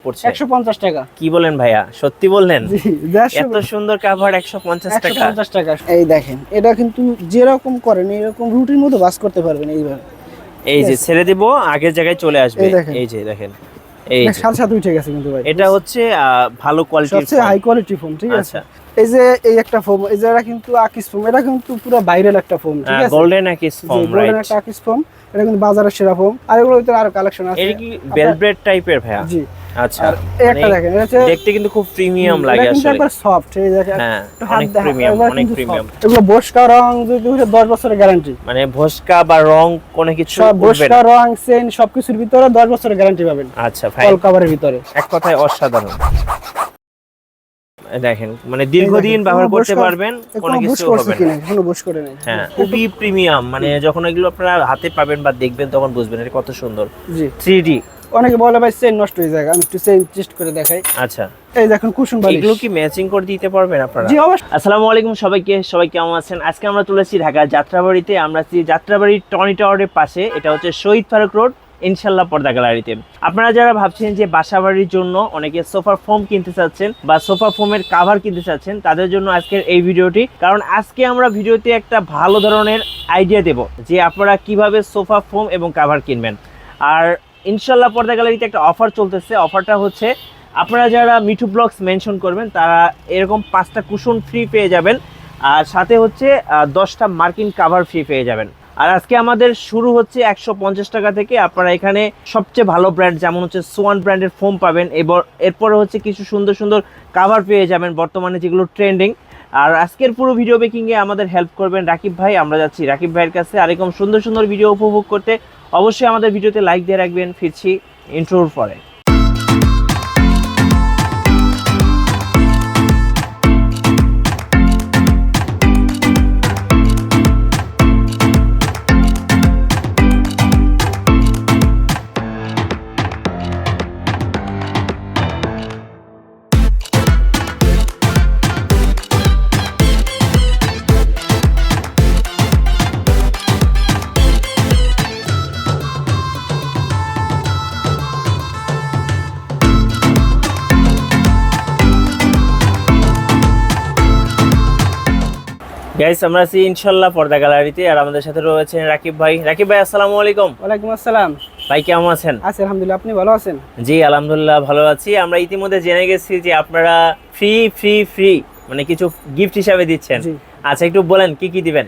পড়ছে 150 টাকা। কি বলেন ভাইয়া, সত্যি বললেন? জি, 150 এত সুন্দর কাভার 150 টাকা। 150 টাকা। এই দেখেন, এটা কিন্তু যেরকম করেন এরকম রুটির মতো বাস করতে পারবেন এইভাবে। এই যে ছেড়ে দিব, আগের জায়গায় চলে আসবে। এই দেখেন। এই যে দেখেন, এই যে সাথে সাথে উঠে গেছে কিন্তু ভাই। এটা হচ্ছে ভালো কোয়ালিটির সবচেয়ে হাই কোয়ালিটি ফোম, ঠিক আছে? আচ্ছা, এই যে এই একটা ফোম, এই যে এটা কিন্তু আকিস ফোম, এটা কিন্তু পুরো ভাইরাল একটা ফোম, ঠিক আছে? গোল্ডেন আকিস ফোম, গোল্ডেন রাইট। একটা আকিস ফোম, এটা কিন্তু বাজারের সেরা ফোম। আর এগুলোর ভিতরে আরো কালেকশন আছে। এটা কি ভেলভেট টাইপের ভাইয়া? জি। আচ্ছা, আর এই একটা দেখেন, এটা হচ্ছে দেখতে কিন্তু খুব প্রিমিয়াম লাগে এটা কিন্তু আসলে। একবার সফট, এই দেখেন। হ্যাঁ, একটু হাত অনেক দেখা, প্রিমিয়াম, একবার অনেক কিন্তু প্রিমিয়াম। soft। এগুলো বসকা রং যদি 10 বছরের গ্যারান্টি। মানে ভস্কা বা রং কোনো কিছু সব উঠবে বসকা না। রং চেইন সবকিছুর ভিতরে 10 বছরের গ্যারান্টি পাবেন। আচ্ছা ভাই, অল কভারের ভিতরে। এক কথায় অসাধারণ। দেখেন, মানে দীর্ঘদিন ব্যবহার করতে পারবেন, কোনো কিছু হবে না। কোনো বস করে নাই। হ্যাঁ, খুবই প্রিমিয়াম। মানে যখন এগুলো আপনারা হাতে পাবেন বা দেখবেন তখন বুঝবেন এটা কত সুন্দর। জি। 3D। অনেকে বলে ভাই চেইন নষ্ট হয়ে যায়, আমি একটু চেইন টেস্ট করে দেখাই। আচ্ছা, এই দেখেন কুশন বালিশ। এগুলো কি ম্যাচিং করে দিতে পারবেন আপনারা? জি অবশ্যই। আসসালামু আলাইকুম সবাইকে, সবাই কেমন আছেন? আজকে আমরা চলেছি ঢাকা যাত্রাবাড়িতে। আমরা আছি যাত্রাবাড়ির টনি টাওয়ারের পাশে। এটা হচ্ছে শহীদ ফারুক রোড, ইনশাল্লাহ পর্দা গ্যালারিতে। আপনারা যারা ভাবছেন যে বাসাবাড়ির জন্য অনেকে সোফা ফোম কিনতে চাচ্ছেন বা সোফা ফোমের কাভার কিনতে চাচ্ছেন, তাদের জন্য আজকের এই ভিডিওটি। কারণ আজকে আমরা ভিডিওতে একটা ভালো ধরনের আইডিয়া দেব যে আপনারা কিভাবে সোফা ফোম এবং কাভার কিনবেন। আর ইনশাল্লাহ পর্দা গ্যালারিতে একটা অফার চলতেছে। অফারটা হচ্ছে আপনারা যারা মিঠু ব্লগস মেনশন করবেন তারা এরকম 5টা কুশন ফ্রি পেয়ে যাবেন, আর সাথে হচ্ছে 10টা মার্কিন কাভার ফ্রি পেয়ে যাবেন। আর আজকে আমাদের শুরু হচ্ছে 150 টাকা থেকে। আপনারা এখানে সবচেয়ে ভালো ব্র্যান্ড যেমন হচ্ছে সোয়ান ব্র্যান্ডের ফোম পাবেন, এরপরে হচ্ছে কিছু সুন্দর সুন্দর কাভার পেয়ে যাবেন বর্তমানে যেগুলো ট্রেন্ডিং। আর আজকের পুরো ভিডিও মেকিংয়ে আমাদের হেল্প করবেন রাকিব ভাই। আমরা যাচ্ছি রাকিব ভাইয়ের কাছে। আর এরকম সুন্দর সুন্দর ভিডিও উপভোগ করতে অবশ্যই আমাদের ভিডিওতে লাইক দিয়ে রাখবেন। ফিরছি ইন্ট্রোর পরে। গাইস, আমরা আছি ইনশাল্লাহ পর্দা গ্যালারিতে। আর আমাদের সাথে রয়েছেন রাকিব ভাই। রাকিব ভাই, আসসালামু আলাইকুম। ওয়ালাইকুম আসসালাম। ভাই কেমন আছেন? আছি আলহামদুলিল্লাহ, আপনি ভালো আছেন? জি আলহামদুলিল্লাহ ভালো আছি। আমরা ইতিমধ্যে জেনে গেছি যে আপনারা ফ্রি ফ্রি ফ্রি মানে কিছু গিফট হিসাবে দিচ্ছেন। জি। আচ্ছা, একটু বলেন কি কি দিবেন?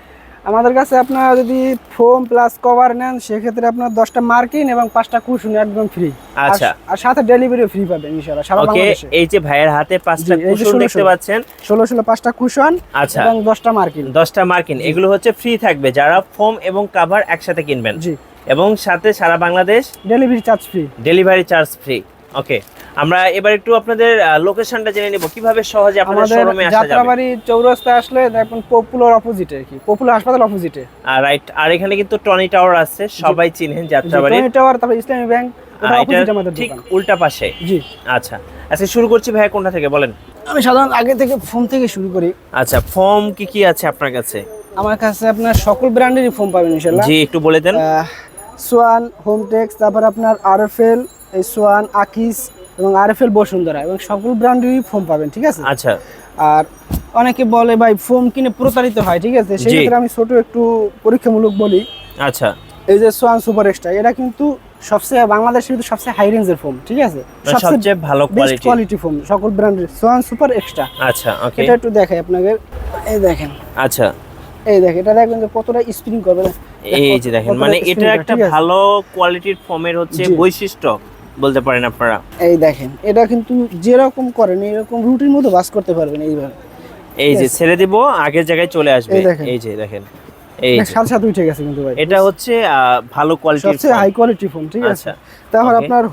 আমাদের কাছে আপনারা যদি ফোম প্লাস কভার নেন সেক্ষেত্রে আপনার 10টা মার্কিন এবং 5টা কুশন একদম ফ্রি। আচ্ছা, আর সাথে ডেলিভারিও ফ্রি পাবেন ইনশাআল্লাহ সারা ওকে। বাংলাদেশে। এই যে ভাইয়ের হাতে 5টা জি, এই যে কুশন 16 দেখতে পাচ্ছেন, 16 5টা কুশন আচ্ছা, এবং 10টা মার্কিন। 10টা মার্কিন, এগুলো হচ্ছে ফ্রি থাকবে যারা ফোম এবং কাভার একসাথে কিনবেন। জি। এবং সাথে সারা Bangladesh delivery charge free. Delivery charge free. Okay, আমরা এবার একটু আপনাদের লোকেশনটা জেনে নেব, কিভাবে সহজে আপনাদের আমাদের শোরুমে আসা যাবে। যাত্রাবাড়ি চৌরাস্তায় আসলে দেখুন পপুলার অপোজিটে, কি পপুলার হাসপাতাল অপোজিটে। রাইট। আর এখানে কিন্তু টনি টাওয়ার আছে, সবাই চিনেন যাত্রাবাড়ি। টনি টাওয়ার, তারপর ইসলামী ব্যাংক, ওটা অপোজিটে আমাদের ঠিক দোকান। উল্টা পাশে। জি। আচ্ছা আচ্ছা, শুরু করছি ভাই, কোনটা থেকে বলেন? আমি সাধারণত আগে থেকে ফোম থেকে শুরু করি। আচ্ছা, ফোম কি কি আছে আপনার কাছে? আমার কাছে আপনার সকল ব্র্যান্ডেরই ফোম পাবেন ইনশাআল্লাহ। জি, একটু বলে দেন। সোয়ান, হোমটেক্স, তারপর আপনার আরএফএল, এই সোয়ান, আকিস এবং আরএফএল বসুন্ধরা, এবং সকল ব্র্যান্ডেরই ফোম পাবেন, ঠিক আছে? আচ্ছা। আর অনেকে বলে ভাই ফোম কিনে প্রতারিত হয়, ঠিক আছে? সেই ক্ষেত্রে আমি ছোট একটু পরীক্ষামূলক বলি। আচ্ছা, এই যে সোয়ান সুপার এক্সট্রা, এটা কিন্তু সবচেয়ে বাংলাদেশের কিন্তু সবচেয়ে হাই রেঞ্জের ফোম, ঠিক আছে? সবচেয়ে ভালো বেস্ট কোয়ালিটি ফোম সকল ব্র্যান্ডের, সোয়ান সুপার এক্সট্রা। আচ্ছা, ওকে। এটা একটু দেখাই আপনাদের, এই দেখেন। আচ্ছা, এই দেখেন, এটা দেখবেন যে কতটা স্প্রিং করবে। এই যে দেখেন, মানে এটা একটা ভালো কোয়ালিটির ফোমের হচ্ছে বৈশিষ্ট্য বলতে পারেন আপনারা। এই দেখেন, এটা কিন্তু যেরকম করেন এরকম রুটির মতো বাস করতে পারবেন এইভাবে। এই যে ছেড়ে দিব, আগের জায়গায় চলে আসবে। এই যে দেখেন, এই যে সাথে সাথে উঠে গেছে কিন্তু ভাই। এটা হচ্ছে ভালো কোয়ালিটির, সবচেয়ে হাই কোয়ালিটি ফোম, ঠিক আছে? আচ্ছা, তারপর আপনার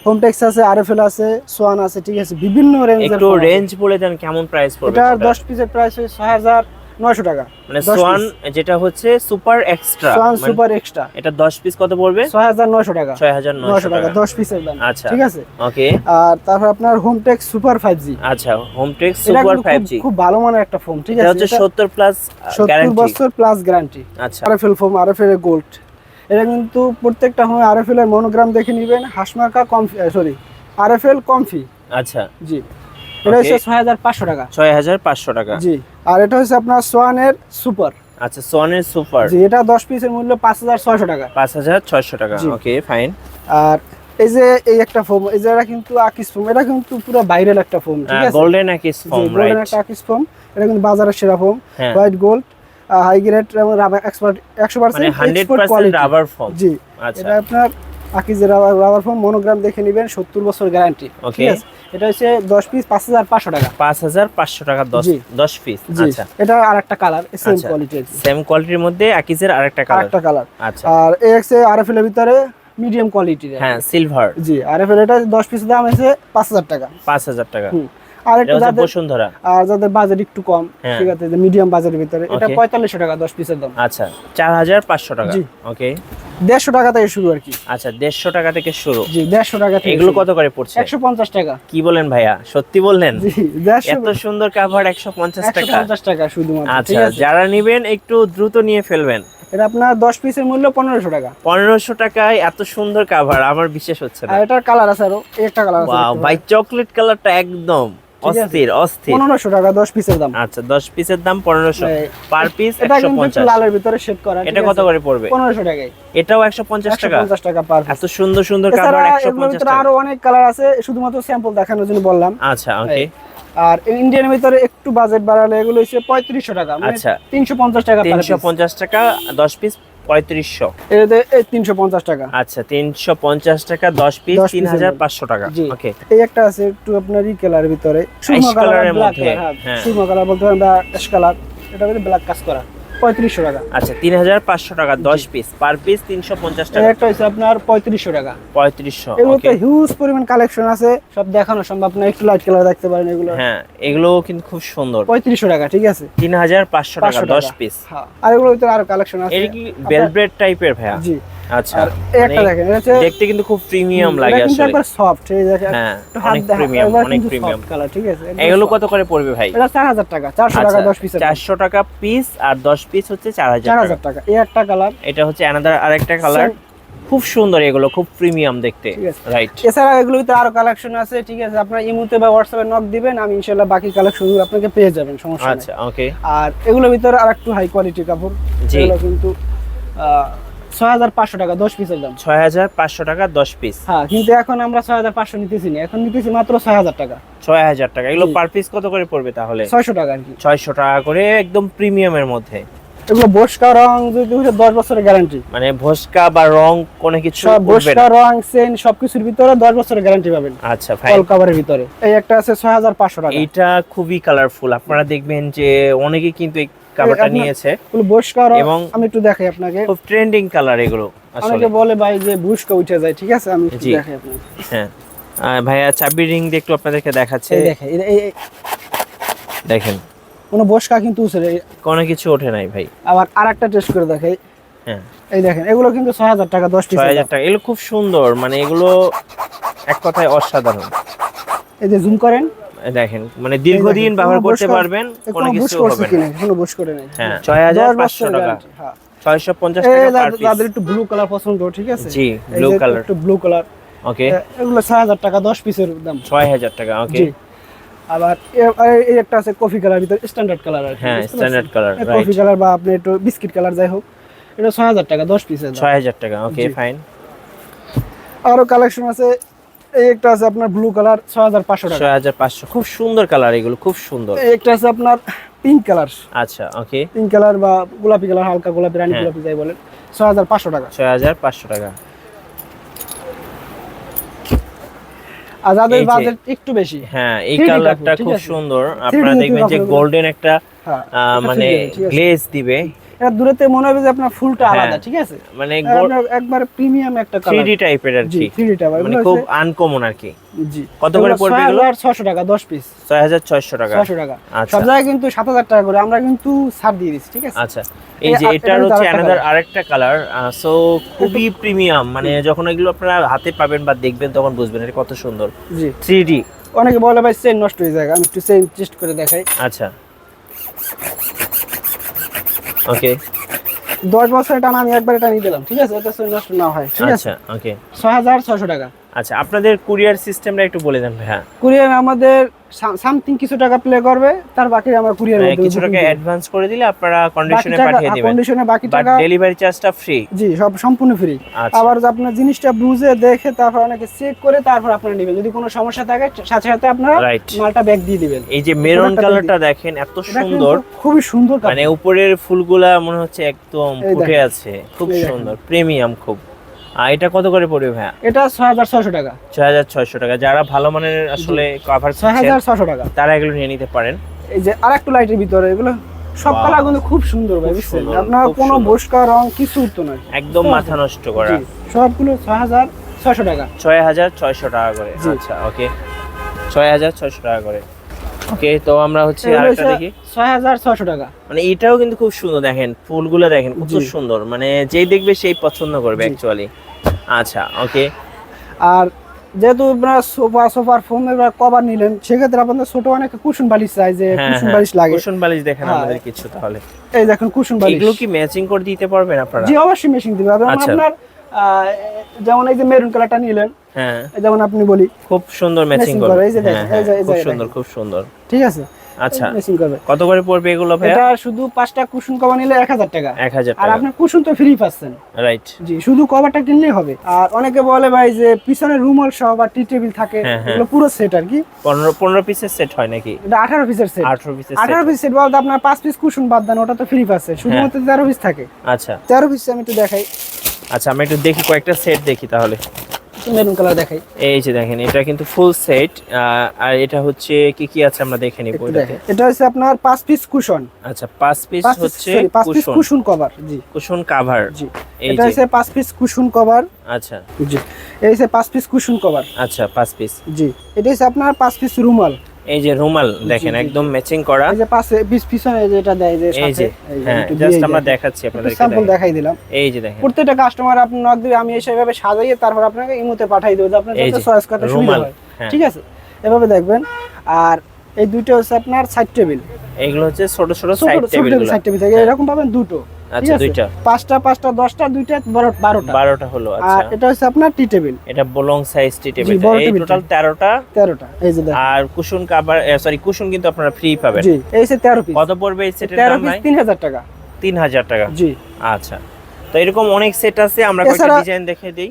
হোমটেক্স আছে, আরএফএল আছে, সোয়ান আছে, ঠিক আছে? বিভিন্ন রেঞ্জের। একটু রেঞ্জ বলে দেন কেমন প্রাইস পড়বে? এটা 10 পিসের প্রাইস হয় 6900 টাকা। মানে সোয়ান যেটা হচ্ছে super extra, Schwann super extra, এটা 10 পিস কত পড়বে? 6900 টাকা। 6900 টাকা 10 পিসের দাম। আচ্ছা, ঠিক আছে? ওকে। আর তারপর আপনার হোমটেক্স সুপার 5G। আচ্ছা, হোমটেক্স সুপার 5G খুব ভালো মানের একটা ফোম, ঠিক আছে? এটা হচ্ছে 70 প্লাস 70 বছর প্লাস গ্যারান্টি। আচ্ছা, আরএফএল ফোম, আরএফএল গোল্ড। এটা কিন্তু প্রত্যেকটা হোমে আরএফএল এর মনোগ্রাম দেখে নেবেন, হাসমার্কা কম, সরি আরএফএল কমফি। আচ্ছা জি, এটা হচ্ছে 6500 টাকা। 6500 টাকা। জি, আর এটা হচ্ছে আপনার সোয়ানের সুপার। আচ্ছা, সোয়ানের সুপার। জি, এটা 10 পিসের মূল্য 5600 টাকা। 5600 টাকা। জি। Okay fine. আর এই যে এই একটা ফোম, এই যে এটা কিন্তু আকিস ফোম, এটা কিন্তু পুরো ভাইরাল একটা ফোম, ঠিক আছে? গোল্ডেন আকিস ফোম, রাইট? গোল্ডেন একটা আকিস ফোম, এটা কিন্তু বাজারের সেরা ফোম, হ্যাঁ। হোয়াইট গোল্ড, হাই গ্রেড এবং রাবার এক্সপার্ট 100% মানে এক্সপোর্ট 100% কোয়ালিটি রাবার ফোম। জি, আচ্ছা, এটা আপনার আকিজের রাবার ফোম, মনোগ্রাম দেখে নেবেন, 70 বছর গ্যারান্টি, ওকে। ঠিক আছে? এটা হচ্ছে 10 পিস 5500 টাকা। 5500 টাকা 10 জি। 10 পিস। জি, আচ্ছা, এটা আরেকটা কালার, সেম আচ্ছা। কোয়ালিটির, সেম কোয়ালিটির মধ্যে আকিজের আরেকটা কালার। আরেকটা কালার। আচ্ছা, আর এই হচ্ছে আরএফএল এর ভিতরে মিডিয়াম কোয়ালিটির। হ্যাঁ, সিলভার। জি, আরএফএল এটা 10 পিসের দাম আছে 5000 টাকা। 5000 টাকা। হুম। আর এটা একটু হচ্ছে যাদের বসুন্ধরা। আর যাদের বাজেট একটু কম, হ্যাঁ। ঠিক আছে, যে মিডিয়াম বাজেটের ভিতরে, এটা Okay. 4500 টাকা 10 পিসের দাম। আচ্ছা, 4500 টাকা। জি। ওকে। 150 টাকা থেকে শুরু আর কি। আচ্ছা, 150 টাকা থেকে শুরু। জি, 150 টাকা থেকে এগুলো শুরু। কত করে পড়ছে? 150 টাকা। কি বলেন ভাইয়া, সত্যি বললেন? জি, 150 এত সুন্দর কাভার 150 টাকা। 150 টাকা শুধুমাত্র, ঠিক আচ্ছা, আছে? যারা নেবেন একটু দ্রুত নিয়ে ফেলবেন। এটা আপনার 10 পিসের মূল্য 1500 টাকা। 1500 টাকায় এত সুন্দর কাভার, আমার বিশ্বাস হচ্ছে না। আর এটার কালার আছে আরো, এই একটা কালার আছে। ওয়াও দেখতে ভাই, পারেন। চকলেট কালারটা একদম ঠিক আছে। অস্থির অস্থির। 1500 টাকা 10 পিসের দাম। আচ্ছা, 10 পিসের দাম 1500, এই- পার পিস এটা কিন্তু একটু 150। লালের ভিতরে শেড করা, এটা ঠিক কত আছে? করে পড়বে? 1500 টাকায়। এটাও 150 টাকা। 150 টাকা পার পিস। এত সুন্দর সুন্দর কাভার এছাড়া এগুলোর 150 ভিতরে টাকা। আরো অনেক কালার আছে, শুধুমাত্র স্যাম্পল দেখানোর জন্য বললাম। আচ্ছা, ওকে। আর ইন্ডিয়ানের ভিতরে একটু বাজেট বাড়ালে এগুলো হচ্ছে 3500 টাকা, মানে আচ্ছা। 350 টাকা পার পিস। 350 টাকা 10 পিস 3500। এটাতে এই 350 টাকা। আচ্ছা, 350 টাকা 10 পিস 10 পিসের 3500 টাকা। জি। ওকে। এই একটা আছে একটু আপনার ই কালারের ভিতরে, সুরমা Ash colour কালার, এর ব্ল্যাক মধ্যে, কালার, হ্যাঁ। সুরমা কালার বলতে পারেন বা অ্যাশ কালার, এটা হচ্ছে ব্ল্যাক কাজ করা, 3500 টাকা। আচ্ছা, 3500 টাকা 10 পিস, পার পিস 350 এই টাকা। একটা হচ্ছে আপনার 3500 টাকা। 3500। এগুলোতে ওকে। হিউজ পরিমাণ কালেকশন আছে, সব দেখানো সম্ভব না, একটু লাইট কালার দেখতে পারেন এগুলো। হ্যাঁ, এগুলো কিন্তু খুব সুন্দর। 3500 টাকা, ঠিক আছে? 3500 টাকা 500 10 টাকা। পিস। হ্যাঁ, আর এগুলোর ভিতরে আরো কালেকশন আছে। এটা কি ভেলভেট টাইপের ভাইয়া? জি। আচ্ছা, আর এই একটা মানে দেখেন, এটা হচ্ছে দেখতে কিন্তু খুব প্রিমিয়াম এটা লাগে কিন্তু আসলে। একবার সফট, এই দেখেন, হ্যাঁ, একটু হাত অনেক দেখা, প্রিমিয়াম, একবার অনেক কিন্তু প্রিমিয়াম। সফট কালার, ঠিক আছে? একদম এগুলো soft। কত করে পড়বে ভাই? এটা 4000 টাকা, 400 টাকা 10 পিসের দাম। 400 টাকা পিস, আর 10 পিস হচ্ছে 4000 টাকা। 4000 টাকা। এই একটা কালার। এটা হচ্ছে অ্যানাদার আরেকটা কালার, খুব সুন্দর, এগুলো খুব প্রিমিয়াম দেখতে, ঠিক আছে। রাইট? এছাড়া এগুলোর ভিতরে আরো কালেকশন আছে, ঠিক আছে? আপনার ইমোতে বা হোয়াটসঅ্যাপে নক দিবেন, আমি ইনশাআল্লাহ বাকি কালেকশনগুলো আপনাকে পেয়ে যাবেন, সমস্যা নেই। আচ্ছা, ওকে। আর এগুলোর ভিতরে আরেকটু হাই কোয়ালিটির কাপড়, জি। এগুলো কিন্তু 6500 টাকা 10 পিসের দাম। 6500 টাকা 10 পিস। হ্যাঁ, কিন্তু এখন আমরা 6500 নিতেছি না, এখন নিতেছি মাত্র 6000 টাকা। 6000 টাকা। এগুলো জি। পার পিস কত করে পড়বে তাহলে? 600 টাকা আর কি। 600 টাকা করে, একদম প্রিমিয়ামের মধ্যে। এগুলো বসকা রং যদি 10 বছরের গ্যারান্টি, মানে ভস্কা বা রং কোনো কিছু সব উঠবে বসকা না। রং চেইন সবকিছুর ভিতরে 10 বছরের গ্যারান্টি পাবেন, আচ্ছা, ফাইন। অল কভারের ভিতরে। এই একটা আছে 6500 টাকা। এইটা খুবই কালারফুল, আপনারা দেখবেন যে অনেকে কিন্তু এই কাভারটা আপনার- নিয়েছে। এগুলো বসকা রং, এবং আমি একটু দেখাই আপনাকে। খুব ট্রেন্ডিং কালার এগুলো আসলে। অনেকে বলে ভাই যে বুশকা উঠে যায়, ঠিক আছে? আমি একটু জি। দেখাই আপনাকে। হ্যাঁ, ভাইয়া চাবি রিং দিয়ে একটু আপনাদেরকে দেখাচ্ছে, এই দেখেন, এই দেখেন কোনো বসকা কিন্তু উঠে যায়। কোনো কিছু ওঠে নাই ভাই। আবার আরেকটা টেস্ট করে দেখাই, হ্যাঁ, এই দেখেন, এগুলো কিন্তু 6000 টাকা 10 পিস। 6000 টাকা। এগুলো খুব সুন্দর, মানে এগুলো এক কথায় অসাধারণ। এই যে জুম করেন, দেখেন, মানে দীর্ঘদিন দেখেন, ব্যবহার কোনো করতে বসকা- পারবেন, কোনো বুশ কিছু করছে হবে কি না। না, কোনো বুশ করে নাই। হ্যাঁ, 10 6500 বছরের টাকা, guarantee, হ্যাঁ। 650 এই টাকা পার পিস। যাদের একটু ব্লু কালার পছন্দ, ঠিক আছে? জি, এই blue যে color। একটু ব্লু কালার, ওকে, এগুলো 6000 টাকা 10 পিসের দাম। 6000 টাকা। ওকে। জি। আবার এই একটা আছে কফি কালার ভিতরে, স্ট্যান্ডার্ড কালার আর কি, হ্যাঁ, বুঝতে স্ট্যান্ডার্ড পারছেন? Colour, coffee right. কালার বা আপনি একটু বিস্কিট কালার, যাই হোক, এটা 6000 টাকা 10 পিসের দাম। 6000 টাকা। ওকে, জি। ফাইন। আরো কালেকশন আছে, এই একটা আছে আপনার ব্লু কালার 6500 টাকা। 6500, খুব সুন্দর কালার, এগুলো খুব সুন্দর। এই একটা আছে আপনার পিঙ্ক কালার, আচ্ছা, ওকে। পিঙ্ক কালার বা গোলাপি কালার, হালকা গোলাপি, রানী হ্যাঁ। গোলাপি যাই বলেন, 6500 টাকা। 6500 টাকা। আর যাদের এই যে- বাজেট একটু বেশি, হ্যাঁ, এই 3D কালারটা কাপড়, ঠিক খুব আছে? সুন্দর। 3D আপনারা দেখবেন যে কাপড়গুলো। গোল্ডেন একটা হ্যাঁ, মানে 3D, ঠিক আছে? গ্লেজ দিবে, এটা দূরেতে মনে হবে যে আপনার ফুলটা হ্যাঁ। আলাদা, ঠিক আছে? মানে আপনার একবারে প্রিমিয়াম একটা কালার, 3D টাইপের আর জি, কি, 3D টাইপ, মানে খুব আনকমন আর কি। জি। কত করে পড়বে এগুলো? 6600 টাকা 10 পিস, 6600 টাকা। 600 টাকা। আচ্ছা। সব জায়গায় কিন্তু 7000 টাকা করে, আমরা কিন্তু ছাড় দিয়ে দিচ্ছি, ঠিক আছে? আচ্ছা, এই যে আর এটার এটার হচ্ছে আরেকটা অ্যানাদার colour। আরেকটা কালার, সো খুবই প্রিমিয়াম, মানে যখন এগুলো আপনারা হাতে পাবেন বা দেখবেন তখন বুঝবেন এটা কত সুন্দর। জি। 3D। অনেকে বলে ভাই চেইন নষ্ট হয়ে যায়, আমি একটু চেইন টেস্ট করে দেখাই। আচ্ছা, ওকে। 10 বছর এটা আমি একবার এটা নিয়ে দিলাম, ঠিক আছে? এটা চেইন নষ্ট না হয়, ঠিক আছে? আচ্ছা, ওকে। 6600 টাকা। আচ্ছা, আপনাদের কুরিয়ার সিস্টেমটা একটু বলে দেন ভাইয়া। কুরিয়ার আমাদের সামথিং কিছু টাকা প্লে করবে, তার বাকি আমরা কুরিয়ার কিছু টাকা অ্যাডভান্স করে দিলে আপনারা কন্ডিশনে পাঠিয়ে দিবেন, কন্ডিশনে বাকি বাট টাকা ডেলিভারি চার্জটা ফ্রি। জি, সব সম্পূর্ণ ফ্রি। আচ্ছা। আবার যে আপনার জিনিসটা বুঝে দেখে তারপর অনেকে চেক করে তারপর আপনারা নেবেন, যদি কোনো সমস্যা থাকে সাথে সাথে আপনারা রাইট, মালটা ব্যাক দিয়ে দিবেন। এই যে মেরুন কালারটা দেখেন এত এটা কিন্তু সুন্দর, খুবই সুন্দর কালার। মানে উপরের ফুলগুলা মনে হচ্ছে একদম এই ফুটে দেখেন। আছে, খুব এই দেখেন। সুন্দর, প্রিমিয়াম খুব। আর এটা কত করে পড়বে ভাইয়া? এটা 6600 টাকা। 6600 টাকা। যারা ভালো মানের আসলে কভার চাচ্ছেন 6600 টাকা। তারা এগুলো নিয়ে নিতে পারেন। এই যে আরেকটু লাইটের ভিতরে এগুলো সব Wow. কালার কিন্তু খুব সুন্দর ভাই, খুব বুঝছেন? সুন্দর, আপনার খুব কোনো সুন্দর। বস্কা রং কিছু উঠতো না। একদম মাথা নষ্ট করা। জি, সবগুলো 6600 টাকা। 6600 টাকা করে। জি। আচ্ছা, ওকে, 6600 টাকা করে। ওকে, তো আমরা হচ্ছে এগুলো আরেকটা হচ্ছে দেখি। 6600 টাকা। মানে এটাও কিন্তু খুব সুন্দর, দেখেন ফুলগুলো দেখেন কত জি। সুন্দর, মানে যেই দেখবে সেই পছন্দ করবে জি। অ্যাকচুয়ালি। আচ্ছা, ওকে। আর যেহেতু আপনারা সোফার ফোম এবার কভার নিলেন, সেক্ষেত্রে আপনাদের ছোট অনেক কুশন বালিশ চাই, যে কুশন বালিশ লাগে। কুশন বালিশ দেখেন হ্যাঁ। আমাদের কিছু তাহলে। এই দেখেন কুশন বালিশ। এগুলো কি ম্যাচিং করে দিতে পারবেন আপনারা? জি, অবশ্যই মেশিন দিবে। এবং আচ্ছা। আপনার যেমন এই যে মেরুন কালারটা নিলেন, হ্যাঁ, যেমন আপনি বলি খুব সুন্দর ম্যাচিং Matching করে। করে, এই যে দেখেন, হ্যাঁ, এই যে খুব দেখেন। সুন্দর, খুব সুন্দর। ঠিক আছে, আচ্ছা, মেশিন করবে। কত করে পড়বে এগুলো ভাইয়া? এটা শুধু 5টা কুশন কভার নিলে 1000 টাকা। 1000 আর টাকা। আপনি কুশন তো ফ্রি পাচ্ছেন। রাইট। জি, শুধু কভারটা কিনলেই হবে। আর অনেকে বলে ভাই যে পিছনে রুমাল সহ বা টি টেবিল থাকে, হ্যাঁ, হ্যাঁ। এগুলো পুরো সেট আর কি। 15 পিসের সেট হয় নাকি? এটা 18 পিসের সেট। 18 পিসের 18 সেট। পিস সেট বলতে আপনার 5 পিস কুশন বাদ দেন, ওটা তো ফ্রি পাচ্ছেন। শুধুমাত্র 13 পিস থাকে। আচ্ছা, 13 পিস আমি একটু দেখাই, আচ্ছা, আমি একটু দেখি, কয়েকটা সেট দেখি তাহলে। মেরুন কালার দেখাই। এই যে দেখেন, এটা কিন্তু ফুল সেট। আর এটা হচ্ছে কি কি আছে আমরা দেখে নিব একটু এটাতে। দেখেন। এটা হচ্ছে আপনার 5 পিস কুশন, আচ্ছা, 5 পিস 5 পিস হচ্ছে 5 পিস কুশন, কুশন কভার। জি, কুশন কভার। জি, এই এটা যে, হচ্ছে 5 পিস কুশন কভার। আচ্ছা, জি, এই হচ্ছে 5 পিস কুশন কভার। আচ্ছা, 5 পিস। জি, এটা হচ্ছে আপনার 5 পিস রুমাল। এই যে রুমাল দেখেন, জি, জি, একদম ম্যাচিং করা। এই যে 5 পিস পিছনে যেটা দেয় যে এই সাথে, যে, এই যে হ্যাঁ, একটু জাস্ট দিয়ে আমরা দেয়। দেখাচ্ছি আপনাদেরকে। স্যাম্পল দেখেন। দেখাই দিলাম। এই যে দেখেন, প্রত্যেকটা কাস্টমার আপনি নক দিবে, আমি এইভাবে সাজাইয়ে তারপর আপনাকে ইমোতে পাঠিয়ে দেব, যে আপনার এই যাতে যে, চয়েস করতে সুবিধা রুমাল, হয়। হ্যাঁ। ঠিক আছে, এভাবে দেখবেন। আর এই দুইটা হচ্ছে আপনার সাইড টেবিল, এগুলো হচ্ছে ছোট ছোট ছোট সাইড ছোট টেবিলগুলো। সাইড টেবিল থাকে, এরকম পাবেন দুটো। ঠিক আচ্ছা, আছে, দুইটা। 5টা 10টা, দুইটা 12টা। 12টা হলো। আর আচ্ছা, এটা হচ্ছে আপনার টি টেবিল, এটা বলং সাইজ টি টেবিল। বড় এই টেবিল। টোটাল 13টা। 13টা। এই যে দেখেন। আর কুশন কভার, সরি, কুশন কিন্তু আপনারা ফ্রি পাবেন। জি, এই হচ্ছে 13 পিস। কত পড়বে এই সেটের 13 দাম পিস ভাই? 3000 টাকা। 3000 টাকা। জি, আচ্ছা, তো এরকম অনেক সেট আছে, আমরা কয়েকটা এছাড়া ডিজাইন দেখে দেই।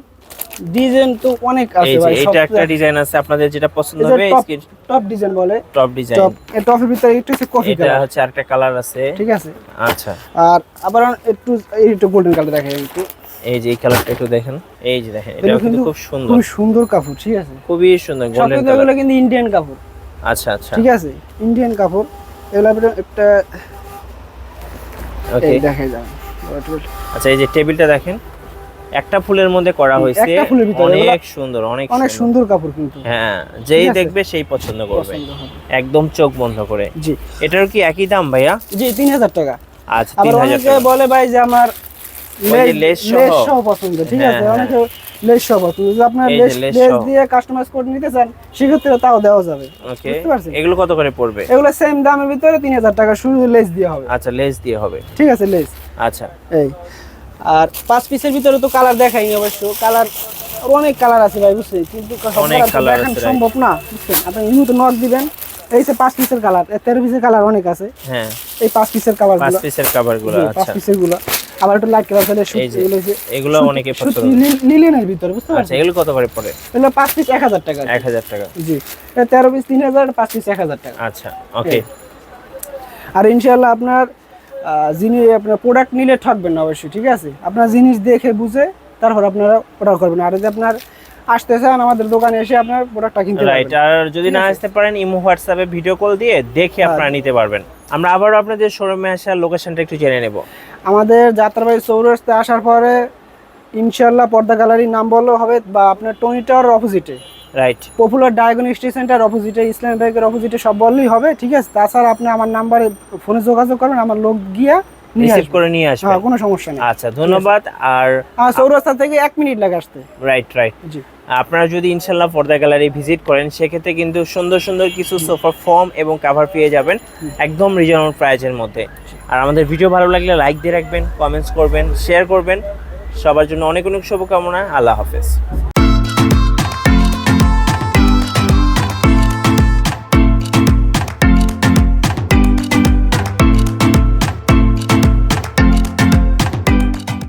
ডিজাইন তো অনেক এই আছে যে ভাই। এটা একটা ডিজাইন আছে, আপনাদের যেটা পছন্দ এই যে হবে টপ স্ক্রিন টপ ডিজাইন বলে, টপ ডিজাইন। টপ। এই টপের ভিতরে একটু হচ্ছে কফি এটা কালার। হচ্ছে আরেকটা কালার আছে। ঠিক আছে, আচ্ছা, আর আবার একটু গোল্ডেন কালার দেখাই একটু। এই যে এই কালারটা একটু দেখেন। এই যে দেখেন, এটা এগুলো কিন্তু কিন্তু খুব সুন্দর, খুব সুন্দর কাপড়। ঠিক আছে, খুবই সুন্দর গোল্ডেন সবগুলো কালার। এগুলো কিন্তু ইন্ডিয়ান কাপড়। আচ্ছা, আচ্ছা, ঠিক আছে, ইন্ডিয়ান কাপড়। এগুলো আপনি একটা ওকে। এই দেখাই যান। আচ্ছা, এই যে টেবিলটা দেখেন, একটা ফুলের মধ্যে করা হয়েছে, একটা ফুলের ভিতরে, অনেক এগুলা সুন্দর, অনেক অনেক সুন্দর কাপড় কিন্তু। হ্যাঁ, যেই ঠিক আছে। দেখবে সেই পছন্দ করবে, পছন্দ হবে। একদম চোখ বন্ধ করে। জি, এটার কি একই দাম ভাইয়া? জি, 3000 টাকা। আচ্ছা, আবার 3000 অনেকে টাকা। বলে ভাই যে আমার ওই যে লেস সহ। লেস সহ পছন্দ। ঠিক হ্যাঁ, আছে, হ্যাঁ। অনেকে লেস সহ পছন্দ। যদি আপনার এই যে লেস লেস লেস সহ। দিয়ে কাস্টমাইজ করে নিতে চান, সেক্ষেত্রে তাও দেওয়া যাবে। ওকে, বুঝতে পারছেন? এগুলো কত করে পড়বে? এগুলো সেম দামের ভিতরে 3000 টাকা, শুধু লেস দিয়ে হবে। আচ্ছা, লেস দিয়ে হবে। ঠিক আছে, লেস। আচ্ছা, এই আর 5 পিসের ভিতরে তো কালার দেখাইনি, অবশ্য কালার অনেক কালার আছে ভাই, বুঝছেন? কিন্তু সব অনেক কালার তো কালার দেখানো আছে, সম্ভব না, বুঝছেন? আপনি ইউতে নক দিবেন, এই যে 5 পিসের কালার, 13 পিসের কালার অনেক আছে। হ্যাঁ, এই 5 পিসের কালার 5 গুলো, পিসের কভারগুলো। 5 আচ্ছা, পিসের গুলো। আবার একটু লাইট কালার চলে, এই যে এগুলো যে এগুলো অনেকে পছন্দ। লিলেনের ভিতরে, বুঝতে আচ্ছা, পারছেন? এগুলো কত করে পড়ে? এগুলো 5 পিস 1000 টাকা। 1000 টাকা। জি, 13 পিস 3000, 5 পিস 1000 টাকা। আচ্ছা, ওকে। আর ইনশাআল্লাহ আপনার যিনি আপনার প্রোডাক্ট নিলে ঠকবেন না অবশ্যই। ঠিক আছে, আপনার জিনিস দেখে বুঝে তারপর আপনারা অর্ডার করবেন। আর যদি আপনার আসতে চান আমাদের দোকানে এসে আপনার প্রোডাক্টটা কিনতে রাইট। পারবেন। আর যদি না আসতে পারেন, ইমো হোয়াটসঅ্যাপে ভিডিও কল দিয়ে দেখে আপনারা নিতে পারবেন। আমরা আবারও আপনাদের শোরুমে আসার লোকেশনটা একটু জেনে নেব। আমাদের যাত্রাবাড়ি চৌরাস্তা আসার পরে ইনশাআল্লাহ পর্দা গ্যালারির নাম বললেও হবে, বা আপনার টনি টাওয়ার অপোজিটে, রাইট, পপুলার ডায়াগনস্টিক সেন্টার অপোজিটে, ইসলাম ব্যাংকের অপোজিটে সব বললেই হবে। ঠিক আছে, তাছাড়া আপনি আমার নাম্বারে ফোনে যোগাযোগ করবেন, আমার লোক গিয়া নিয়ে রিসিভ আসবে। করে নিয়ে আসবেন। হ্যাঁ, কোনো সমস্যা নেই। আচ্ছা, ধন্যবাদ। আর আমার চৌরাস্তা থেকে 1 মিনিট লাগে আসতে। Right, right. জি, আপনারা যদি ইনশাল্লাহ পর্দা গ্যালারি ভিজিট করেন, সেক্ষেত্রে কিন্তু সুন্দর সুন্দর কিছু সোফা ফর্ম এবং কাভার পেয়ে যাবেন একদম রিজনেবল প্রাইসের মধ্যে। আর আমাদের ভিডিও ভালো লাগলে লাইক দিয়ে রাখবেন, কমেন্টস করবেন, শেয়ার করবেন। সবার জন্য অনেক অনেক শুভকামনা। আল্লাহ হাফেজ।